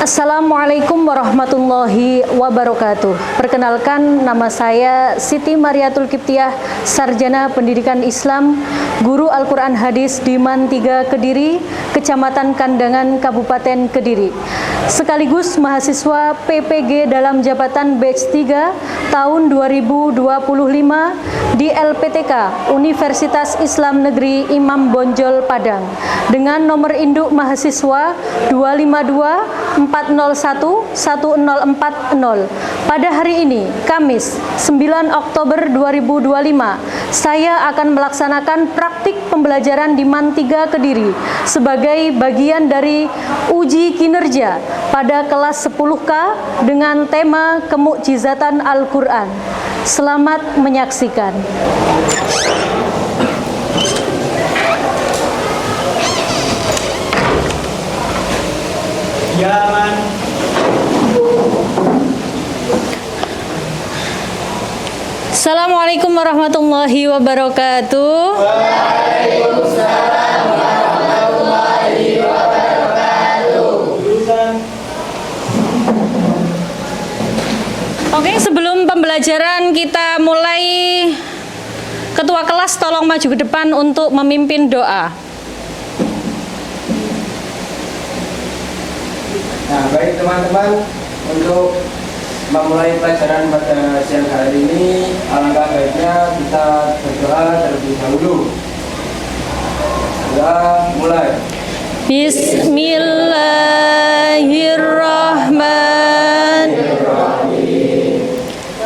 Assalamualaikum warahmatullahi wabarakatuh. Perkenalkan, nama saya Siti Mariatul Kiptiah, Sarjana Pendidikan Islam, Guru Al-Quran Hadis di MAN 3 Kediri, Kecamatan Kandangan, Kabupaten Kediri. Sekaligus mahasiswa PPG dalam jabatan batch 3 tahun 2025 di LPTK Universitas Islam Negeri Imam Bonjol Padang dengan nomor induk mahasiswa 252-401-1040. Pada hari ini, Kamis 9 Oktober 2025, saya akan melaksanakan praktik pembelajaran di MAN 3 Kediri sebagai bagian dari uji kinerja pada kelas 10K dengan tema Kemukjizatan Al-Quran. Selamat menyaksikan. Jaman. Assalamualaikum warahmatullahi wabarakatuh. Waalaikumsalam warahmatullahi wabarakatuh. Oke, sebelum pembelajaran kita mulai, ketua kelas tolong maju ke depan untuk memimpin doa. Nah, baik teman-teman, untuk memulai pelajaran pada siang hari ini, alangkah baiknya kita berdoa terlebih dahulu. Doa mulai. Bismillahirrahmanirrahim.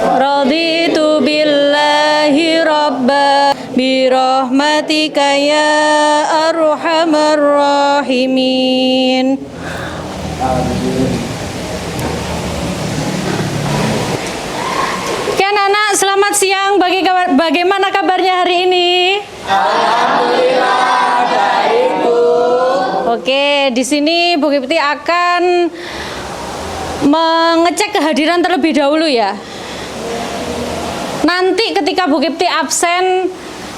Raditu billahi rabba birahmatika ya arhamar rahimin. Oke anak-anak, selamat siang. Bagaimana kabarnya hari ini? Alhamdulillah baik, Bu. Oke, di sini Bu Kipti akan mengecek kehadiran terlebih dahulu ya. Nanti ketika Bu Kipti absen,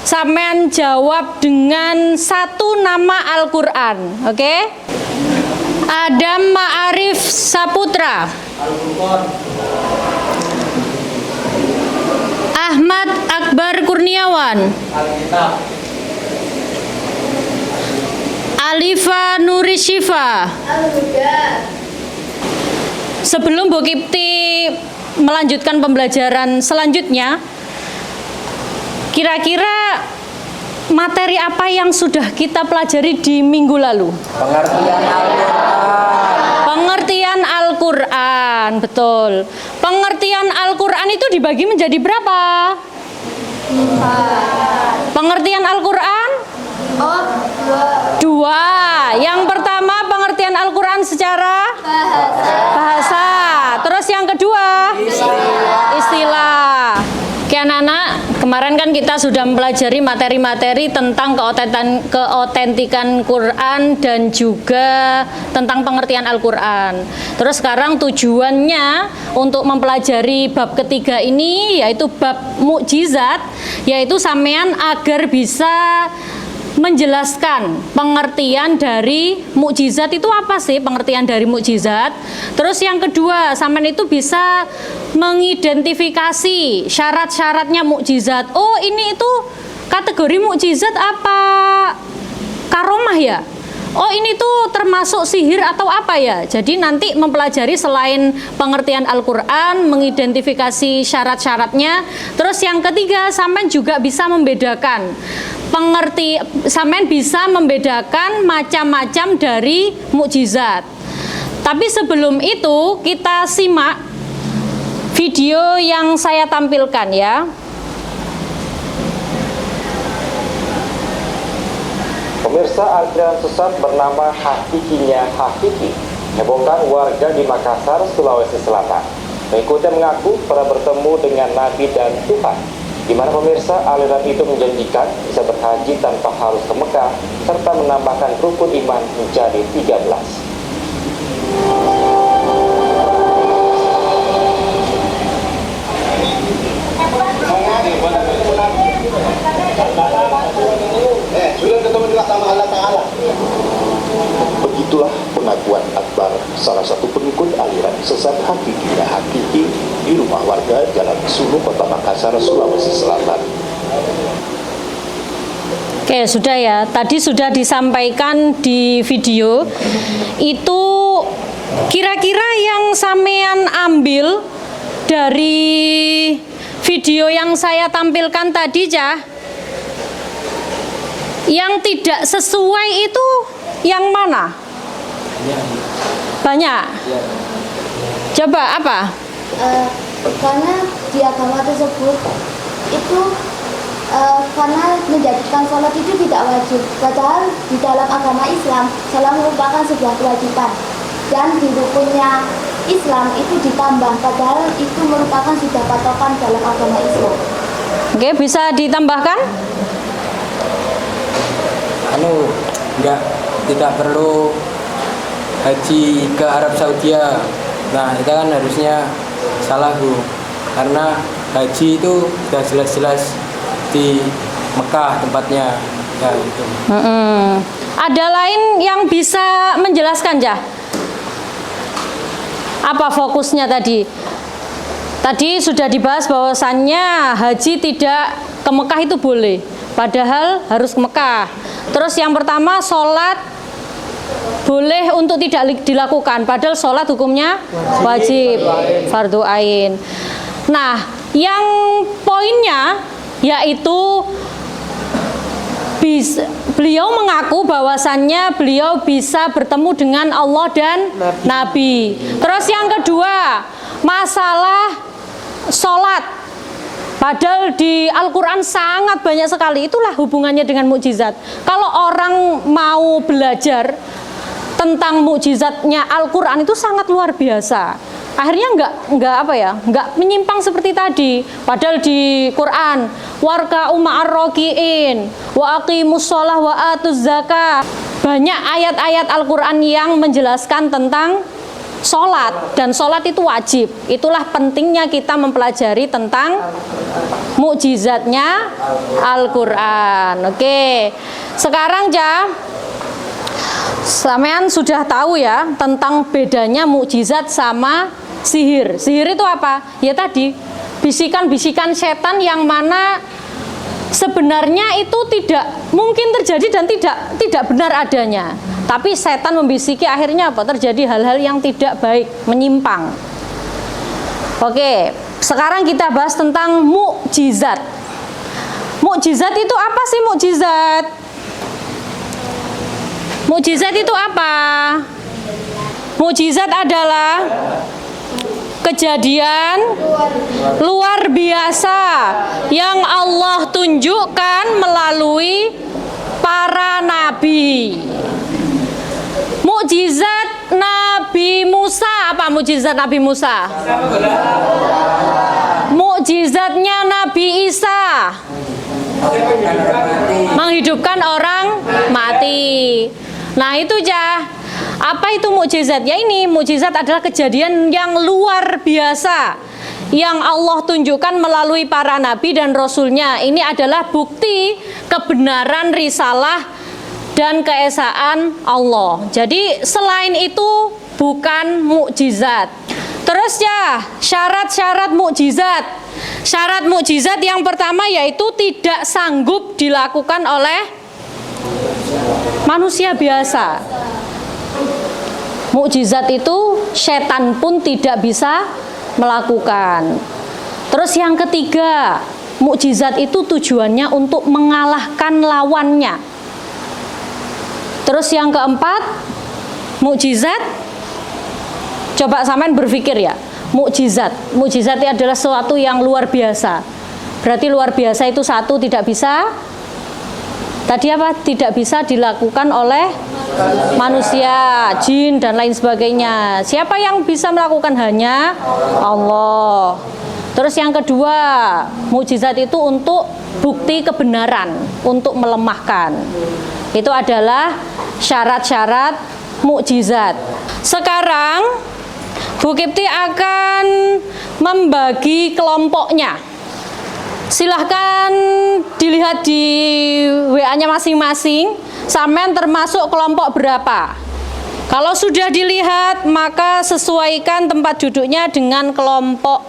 sampean jawab dengan satu nama Al-Quran, oke? Adam Ma'arif Saputra, Ahmad Akbar Kurniawan, Alkitab. Alifa Nuri Syifa. Sebelum Bu Kipti melanjutkan pembelajaran selanjutnya, kira-kira materi apa yang sudah kita pelajari di minggu lalu? Pengertian Al-Quran. Pengertian Al-Quran, betul. Pengertian Al-Quran itu dibagi menjadi berapa? Pengertian Al-Quran? Dua. Yang pertama pengertian Al-Quran secara bahasa. Terus yang kedua? Istilah. Oke anak-anak, kemarin kan kita sudah mempelajari materi-materi tentang keotentikan Quran dan juga tentang pengertian Al-Quran. Terus sekarang tujuannya untuk mempelajari bab ketiga ini, yaitu bab mukjizat, yaitu sampean agar bisa menjelaskan pengertian dari mukjizat itu apa sih, pengertian dari mukjizat. Terus yang kedua, sampean itu bisa mengidentifikasi syarat-syaratnya mukjizat. Oh, ini itu kategori mukjizat apa karomah ya? Oh, ini tuh termasuk sihir atau apa ya? Jadi nanti mempelajari selain pengertian Al-Quran, mengidentifikasi syarat-syaratnya. Terus yang ketiga, sampean juga bisa membedakan sampean bisa membedakan macam-macam dari mukjizat. Tapi sebelum itu kita simak video yang saya tampilkan ya. Pemirsa, aliran sesat bernama Hakikinya Hakiki hebohkan warga di Makassar, Sulawesi Selatan. Pengikutnya mengaku pernah bertemu dengan Nabi dan Tuhan, di mana pemirsa aliran itu menjanjikan bisa berhaji tanpa harus ke Mekah serta menambahkan rukun iman menjadi 13. Sudah ketemu sama Allah Ta'ala. Begitulah pengakuan Akbar, salah satu pengikut Sulawesi Selatan. Oke, sudah ya. Tadi sudah disampaikan di video. Itu kira-kira yang sampean ambil dari video yang saya tampilkan tadi, Cah. Yang tidak sesuai itu yang mana? Banyak. Coba apa? Karena di agama tersebut itu karena menjadikan sholat itu tidak wajib, padahal di dalam agama Islam sholat merupakan sebuah kewajiban, dan di rukunnya Islam itu ditambah, padahal itu merupakan sudah patokan dalam agama Islam. Oke, bisa ditambahkan? Tidak perlu haji ke Arab Saudi. Nah, itu kan harusnya salah, Bu. Karena haji itu sudah jelas-jelas di Mekah tempatnya. Ya, gitu. Ada lain yang bisa menjelaskan, Jah? Apa fokusnya tadi? Tadi sudah dibahas bahwasannya haji tidak ke Mekah itu boleh, padahal harus ke Mekah. Terus yang pertama, sholat boleh untuk tidak dilakukan, padahal sholat hukumnya wajib, fardu ain. Nah, yang poinnya yaitu beliau mengaku bahwasannya beliau bisa bertemu dengan Allah dan Nabi. Terus yang kedua, masalah sholat, padahal di Al-Quran sangat banyak sekali. Itulah hubungannya dengan mukjizat. Kalau orang mau belajar tentang mukjizatnya Al-Quran itu sangat luar biasa. Akhirnya nggak menyimpang seperti tadi. Padahal di Quran, warka'u ma'ar raki'in wa aqimus shalah wa atuz zakah. Banyak ayat-ayat Al-Quran yang menjelaskan tentang sholat, dan sholat itu wajib. Itulah pentingnya kita mempelajari tentang mukjizatnya Al-Quran. Oke, sekarang sampean sudah tahu ya tentang bedanya mukjizat sama sihir. Sihir itu apa? Ya tadi, bisikan-bisikan setan yang mana sebenarnya itu tidak mungkin terjadi dan tidak benar adanya. Tapi setan membisiki, akhirnya apa? Terjadi hal-hal yang tidak baik, menyimpang. Oke, sekarang kita bahas tentang mukjizat. Mukjizat itu apa sih mukjizat? Mukjizat itu apa? Mukjizat adalah kejadian luar biasa yang Allah tunjukkan melalui para nabi. Mukjizat Nabi Musa, apa mukjizat Nabi Musa? Mukjizatnya Nabi Isa, menghidupkan orang mati. Nah itu apa itu mukjizat? Ya ini mukjizat adalah kejadian yang luar biasa yang Allah tunjukkan melalui para nabi dan rasulnya. Ini adalah bukti kebenaran risalah dan keesaan Allah. Jadi selain itu bukan mukjizat. Terus syarat-syarat mukjizat. Syarat mukjizat yang pertama yaitu tidak sanggup dilakukan oleh manusia biasa. Mukjizat itu setan pun tidak bisa melakukan. Terus yang ketiga, mukjizat itu tujuannya untuk mengalahkan lawannya. Terus yang keempat, mukjizat, coba sampean berpikir ya, mukjizat itu adalah sesuatu yang luar biasa. Berarti luar biasa itu satu, tidak bisa, tadi apa? Tidak bisa dilakukan oleh manusia, jin dan lain sebagainya. Siapa yang bisa melakukan? Hanya Allah. Terus yang kedua, mukjizat itu untuk bukti kebenaran, untuk melemahkan. Itu adalah syarat-syarat mukjizat. Sekarang Bu Kipti akan membagi kelompoknya. Silahkan dilihat di WA-nya masing-masing, sampean termasuk kelompok berapa. Kalau sudah dilihat, maka sesuaikan tempat duduknya dengan kelompok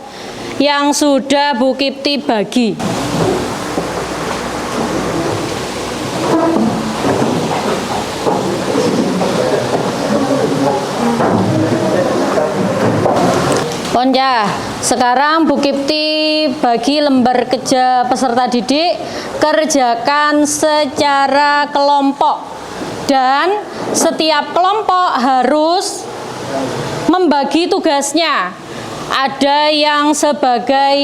yang sudah Bu Kipti bagi. Ponja, sekarang Bu Kipti bagi lembar kerja peserta didik, kerjakan secara kelompok dan setiap kelompok harus membagi tugasnya. Ada yang sebagai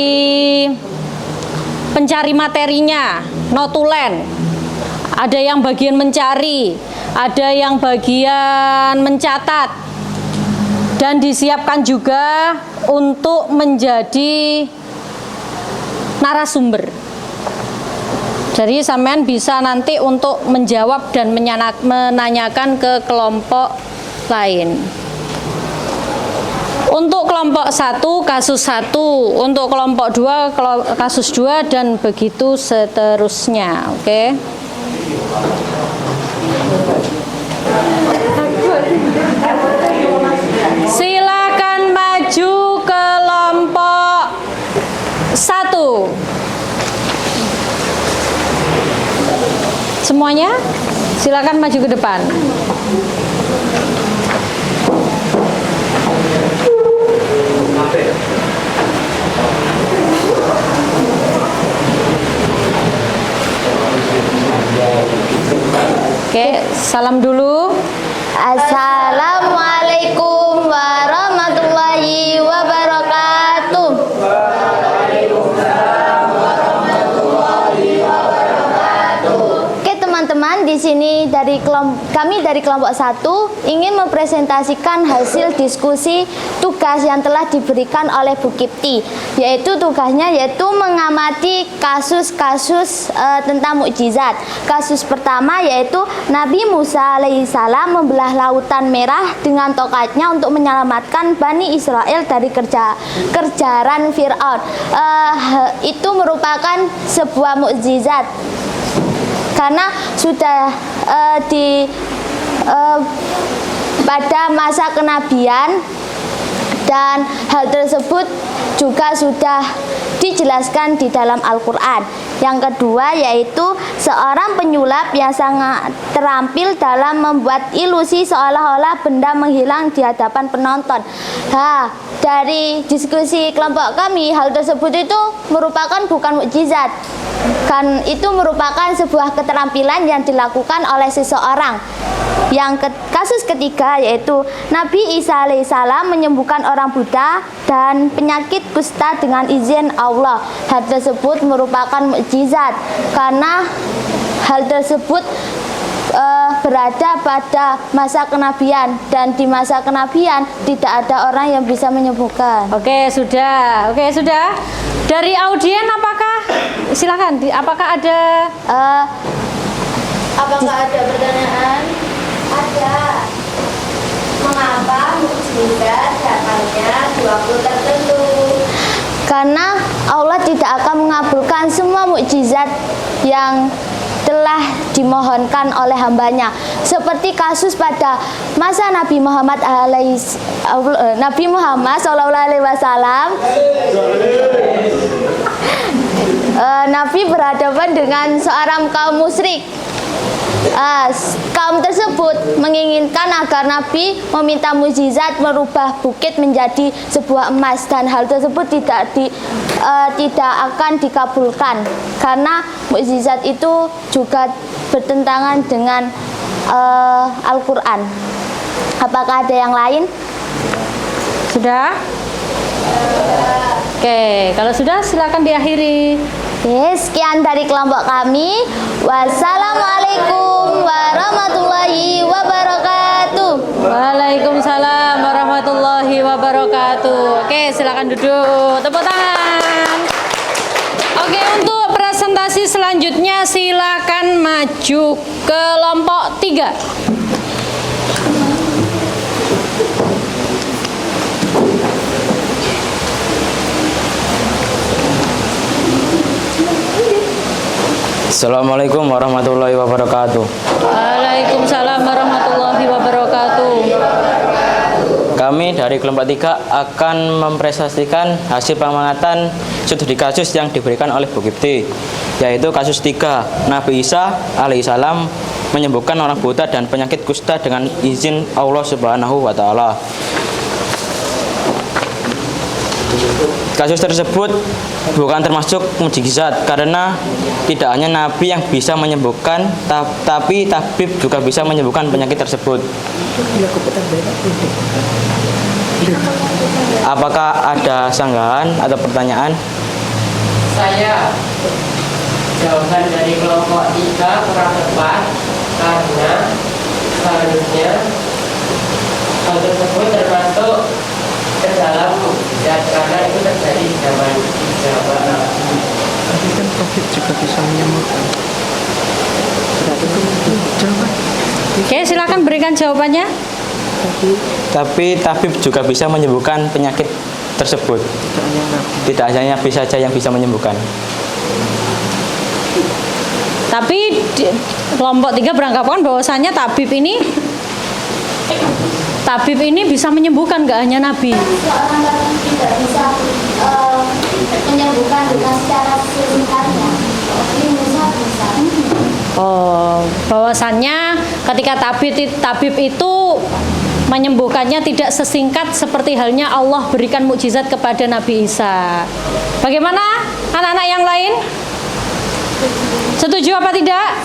pencari materinya, notulen, ada yang bagian mencari, ada yang bagian mencatat, dan disiapkan juga untuk menjadi narasumber. Jadi sampean bisa nanti untuk menjawab dan menanyakan ke kelompok lain. Untuk kelompok 1 kasus 1, untuk kelompok 2 kasus 2, dan begitu seterusnya. Oke. Silakan maju kelompok 1. Semuanya silakan maju ke depan. Oke, salam dulu. Assalamualaikum warahmatullahi wabarakatuh. Oke teman-teman, di sini kami dari kelompok 1 ingin mempresentasikan hasil diskusi tugas yang telah diberikan oleh Bu Kipti, yaitu tugasnya mengamati kasus-kasus tentang mukjizat. Kasus pertama yaitu Nabi Musa alaihissalam membelah lautan merah dengan tongkatnya untuk menyelamatkan Bani Israel dari kejaran Fir'aun. Itu merupakan sebuah mukjizat karena sudah pada masa kenabian, dan hal tersebut juga sudah dijelaskan di dalam Al-Quran. Yang kedua yaitu seorang penyulap yang sangat terampil dalam membuat ilusi seolah-olah benda menghilang di hadapan penonton. Dari diskusi kelompok kami, hal tersebut itu merupakan bukan mukjizat, kan itu merupakan sebuah keterampilan yang dilakukan oleh seseorang. Kasus ketiga yaitu Nabi Isa alaihissalam menyembuhkan orang buta dan penyakit kusta dengan izin Allah. Hal tersebut merupakan mukjizat karena hal tersebut berada pada masa kenabian, dan di masa kenabian tidak ada orang yang bisa menyembuhkan. Oke, sudah. Dari audien silakan, apakah ada pertanyaan? Ada. Mengapa mukjizat datangnya di waktu tertentu? Karena Allah tidak akan mengabulkan semua mukjizat yang telah dimohonkan oleh hambanya, seperti kasus pada masa Nabi Muhammad SAW. Nabi berhadapan dengan seorang kaum musyrik. Kaum tersebut menginginkan agar Nabi meminta mukjizat merubah bukit menjadi sebuah emas, dan hal tersebut tidak akan dikabulkan karena mukjizat itu juga bertentangan dengan Al-Quran. Apakah ada yang lain? Sudah? Oke, kalau sudah silakan diakhiri. Oke, sekian dari kelompok kami. Wassalamualaikum warahmatullahi wabarakatuh. Waalaikumsalam warahmatullahi wabarakatuh. Oke, silakan duduk. Tepuk tangan. Oke, untuk presentasi selanjutnya silakan maju kelompok 3. Assalamualaikum warahmatullahi wabarakatuh. Waalaikumsalam warahmatullahi wabarakatuh. Kami ini dari kelompok 3 akan mempresentasikan hasil pengamatan studi kasus yang diberikan oleh Bu Kipti, yaitu kasus 3, Nabi Isa alaihissalam menyembuhkan orang buta dan penyakit kusta dengan izin Allah Subhanahu wa taala. Kasus tersebut bukan termasuk mukjizat karena tidak hanya Nabi yang bisa menyembuhkan, tapi tabib juga bisa menyembuhkan penyakit tersebut. Apakah ada sanggahan atau pertanyaan? Saya jawaban dari kelompok 3 kurang tepat karena seharusnya hal tersebut termasuk ke dalam mukjizat karena itu terjadi di zaman Jawa. Tapi kan COVID juga bisa menyembuhkan. Oke, silakan berikan jawabannya. Tapi tabib juga bisa menyembuhkan penyakit tersebut. Tidak hanya Nabi saja yang bisa menyembuhkan. Tapi kelompok 3 beranggapan bahwasanya tabib ini bisa menyembuhkan, gak hanya Nabi. Seorang yang tidak bisa menyembuhkan dengan secara sesingkatnya, ini Musa bisa. Oh, bahwasannya ketika tabib itu menyembuhkannya tidak sesingkat seperti halnya Allah berikan mukjizat kepada Nabi Isa. Bagaimana anak-anak yang lain? Setuju apa tidak?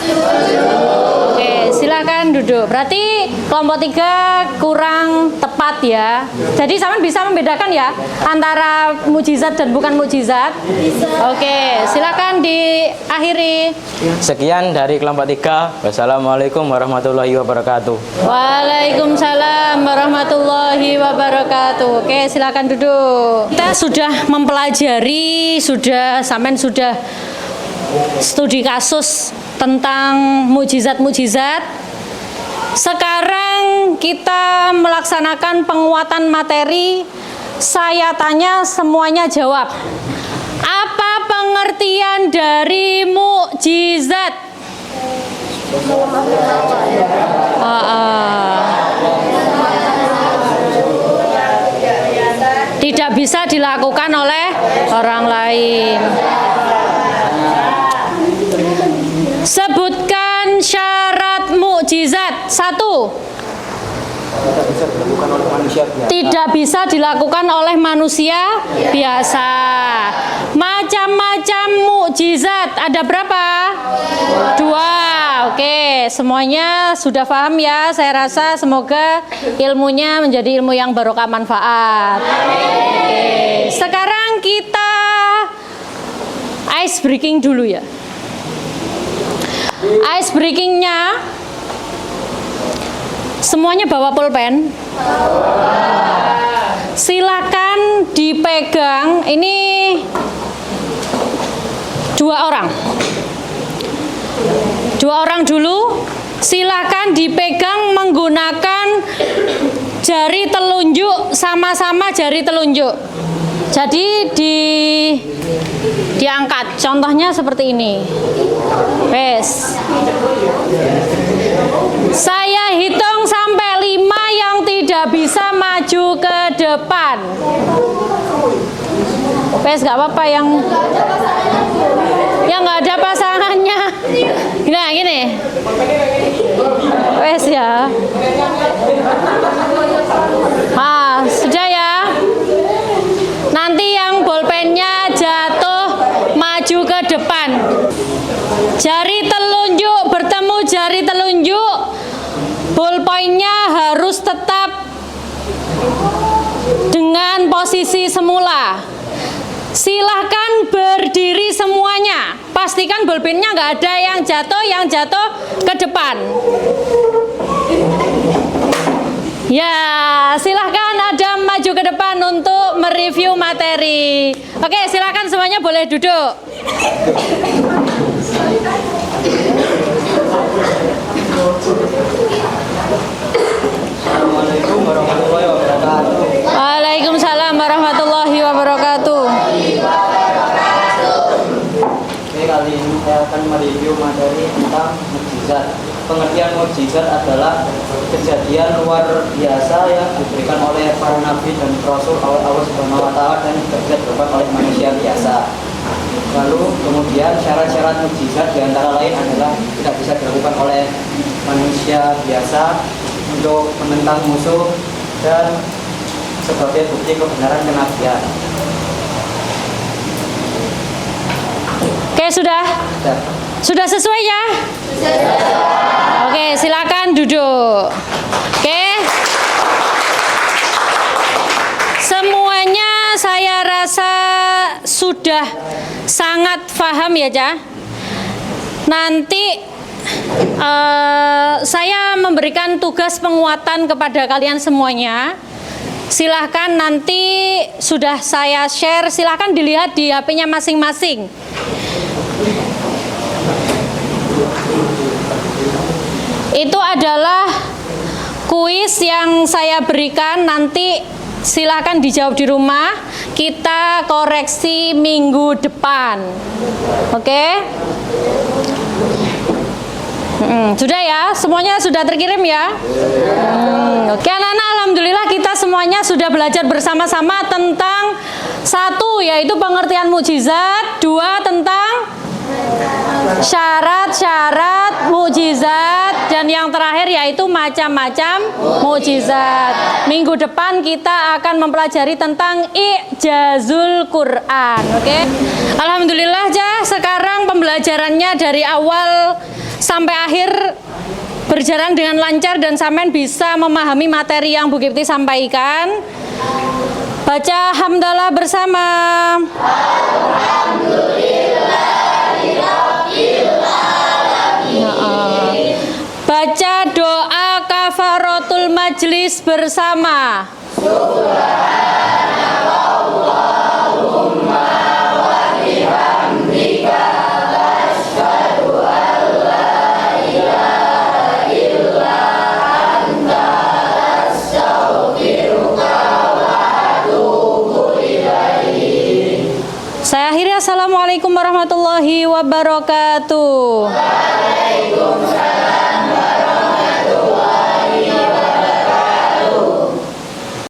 Oke, silakan duduk. Berarti kelompok 3 kurang tepat ya. Jadi sama bisa membedakan ya antara mukjizat dan bukan mukjizat? Oke, silakan diakhiri. Sekian dari kelompok 3. Wassalamualaikum warahmatullahi wabarakatuh. Waalaikumsalam warahmatullahi wabarakatuh. Oke, silakan duduk. Kita sudah mempelajari, sampean sudah studi kasus tentang mukjizat-mukjizat. Sekarang kita melaksanakan penguatan materi. Saya tanya, semuanya jawab. Apa pengertian dari mukjizat? Tidak bisa dilakukan oleh orang lain. Sebutkan syarat mukjizat. 1. Tidak bisa dilakukan oleh manusia biasa. Macam-macam mukjizat ada berapa? 2. Oke, semuanya sudah paham ya. Saya rasa semoga ilmunya menjadi ilmu yang barokah manfaat. Oke, sekarang kita ice breaking dulu ya. Ice breakingnya, semuanya bawa pulpen. Silakan dipegang. Ini 2 orang. 2 orang dulu. Silakan dipegang menggunakan jari telunjuk, sama-sama jari telunjuk. Jadi diangkat. Contohnya seperti ini. Wes. Saya hitung sampai 5 yang tidak bisa maju ke depan. Wes, gak apa-apa yang nggak ada pasangannya. Nah, gini. Wes ya. Sudah ya. Nanti yang bolpennya jatuh maju ke depan. Jari telunjuk bertemu jari telunjuk. Ballpointnya harus tetap dengan posisi semula. Silahkan berdiri semuanya. Pastikan bolpennya nggak ada yang jatuh ke depan. Ya, silahkan ada maju ke depan untuk mereview materi. Oke, silahkan semuanya boleh duduk. Assalamualaikum warahmatullahi wabarakatuh. Waalaikumsalam warahmatullahi wabarakatuh. Oke, kali ini saya akan review materi tentang mukjizat. Pengertian mukjizat adalah kejadian luar biasa yang diberikan oleh para nabi dan rasul oleh Allah Subhanahu wa taala dan tidak bisa dilakukan oleh manusia biasa. Lalu kemudian syarat-syarat mukjizat diantara lain adalah tidak bisa dilakukan oleh manusia biasa untuk menentang musuh dan sebagai bukti kebenaran kenabian. Oke, sudah sesuai ya? Oke, silakan duduk. Oke. Semuanya saya rasa sudah sangat paham ya, Ca. Nanti saya memberikan tugas penguatan kepada kalian semuanya. Silahkan nanti sudah saya share, silahkan dilihat di HP-nya masing-masing. Itu adalah kuis yang saya berikan, nanti silahkan dijawab di rumah. Kita koreksi minggu depan. Oke? Sudah ya? Semuanya sudah terkirim ya? Oke, anak-anak, alhamdulillah kita semuanya sudah belajar bersama-sama tentang satu, yaitu pengertian mukjizat. Dua, tentang syarat-syarat mukjizat, dan yang terakhir yaitu macam-macam mukjizat. Minggu depan kita akan mempelajari tentang i'jazul Quran. Oke? Alhamdulillah ya, sekarang pembelajarannya dari awal sampai akhir berjalan dengan lancar dan sampean bisa memahami materi yang Bu Kipti sampaikan. Baca hamdalah bersama. Baca doa kafaratul majlis bersama. Subhanallahumma wa bihamdika asyhadu an la ilaha illa anta astaghfiruka wa atubu ilaik. Saya akhiri, assalamualaikum warahmatullahi wabarakatuh. Waalaikumsalam.